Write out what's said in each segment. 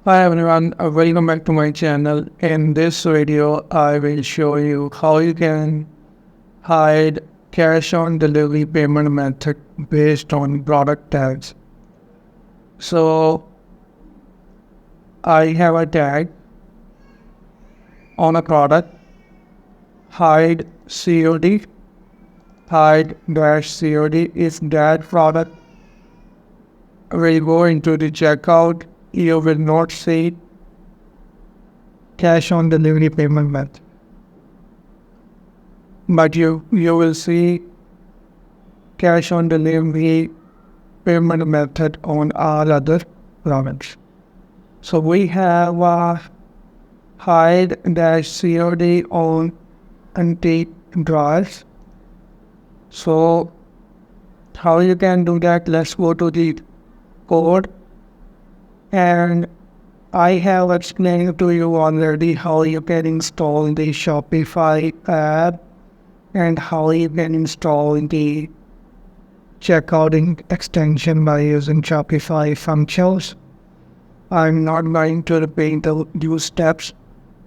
Hi everyone, welcome back to my channel. In this video, I will show you how you can hide cash on delivery payment method based on product tags. So I have a tag on a product, hide COD, hide dash COD. If that product will go into the checkout, you will not see cash on delivery payment method. But you will see cash on delivery payment method on all other products. So we have hide dash COD on anti drawers. So how you can do that? Let's go to the code, and I have explained to you already how you can install the Shopify app and how you can install the checkouting extension by using Shopify functions. I'm not going to repeat those steps,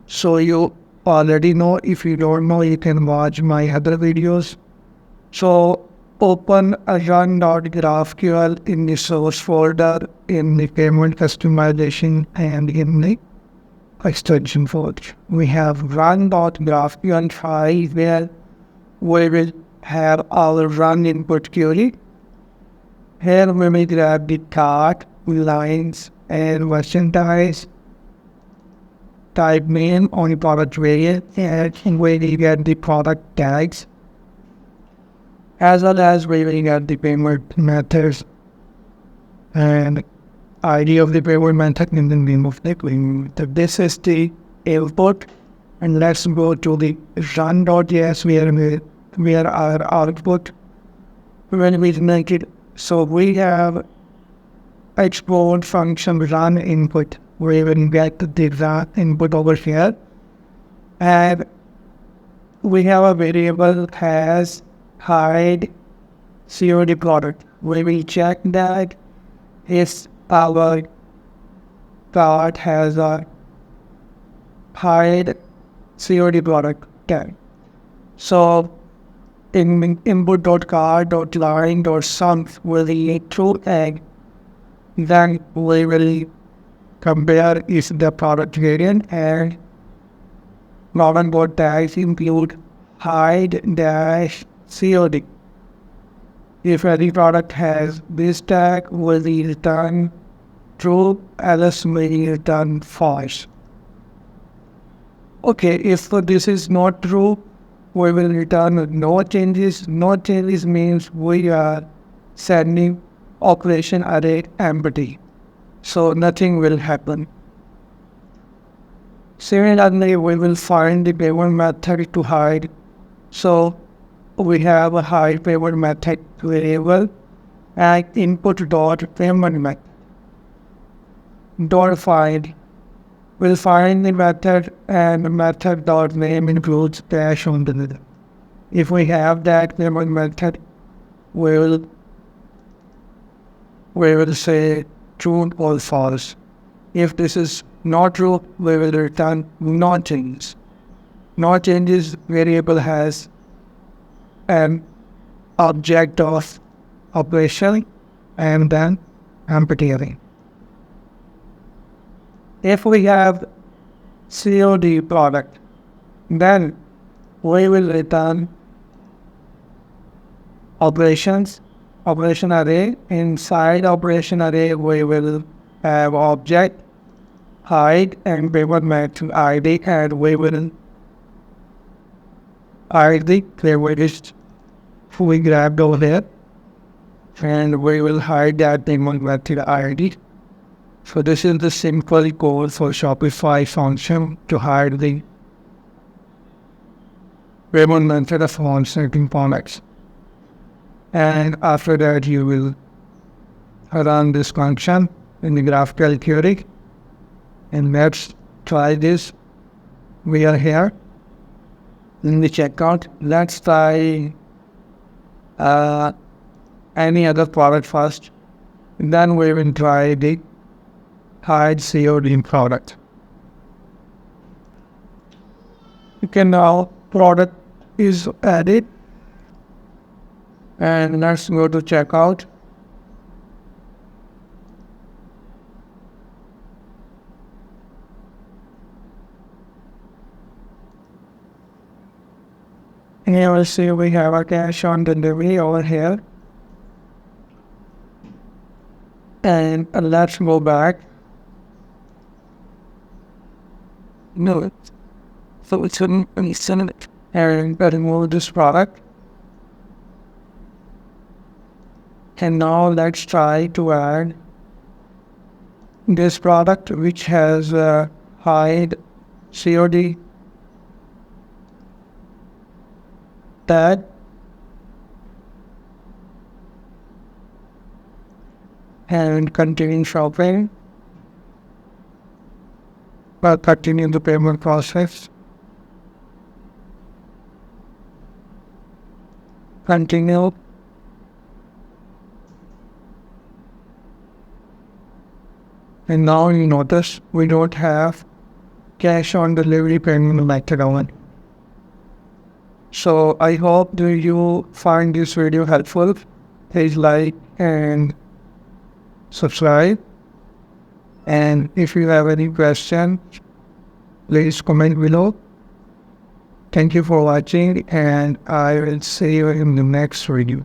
so you already know. If you don't know, you can watch my other videos. So open a run.graphql in the source folder, in the payment customization, and in the extension folder. We have run.graphql file where we will have our run input query. Here we will grab the cart, lines, and merchandise, type name on the product variant, and we will get the product tags, as well as we will get the payment methods and ID of the payment method in the name of the payment method. This is the input, and let's go to the run.js where our output will be generated. So we have export function run input. We will get the run input over here, and we have a variable has hide COD product. We will check that if our card has a hide COD product tag. So in input.card.line.sum will be a true tag. Then we will compare is the product variant, and non-import tags include hide dash COD. If any product has this tag, will be returned true, else will be returned false. Okay, if this is not true, we will return no changes. No changes means we are sending operation array empty, so nothing will happen. Similarly, we will find the payment method to hide. So we have a hide payment method variable and input dot payment method dot find. We'll find the method, and the method dot name includes dash on delivery. If we have that payment method, we will say true or false. If this is not true, we will return no changes. No changes variable has an object of operation and then empty array. If we have COD product, then we will return operation array. Inside operation array, we will have object, hide, and payment method ID, and we will hide the privileged we grabbed over there, and we will hide that payment method ID. So this is the simple code for Shopify function to hide the payment method of all certain products. And after that, you will run this function in the GraphQL query. And let's try this. We are here in the checkout. Let's try any other product first. Then we will try the hide COD product. You can now product is added, and let's go to checkout. And you will see we have a cash on delivery over here. And let's go back. No, so it shouldn't send it. And remove this product. And now let's try to add this product which has hide COD tag. And continue shopping. But continue the payment process. Continue. And now you notice we don't have cash on delivery payment method on. So I hope that you find this video helpful. Please like and subscribe. And if you have any questions, please comment below. Thank you for watching, and I will see you in the next video.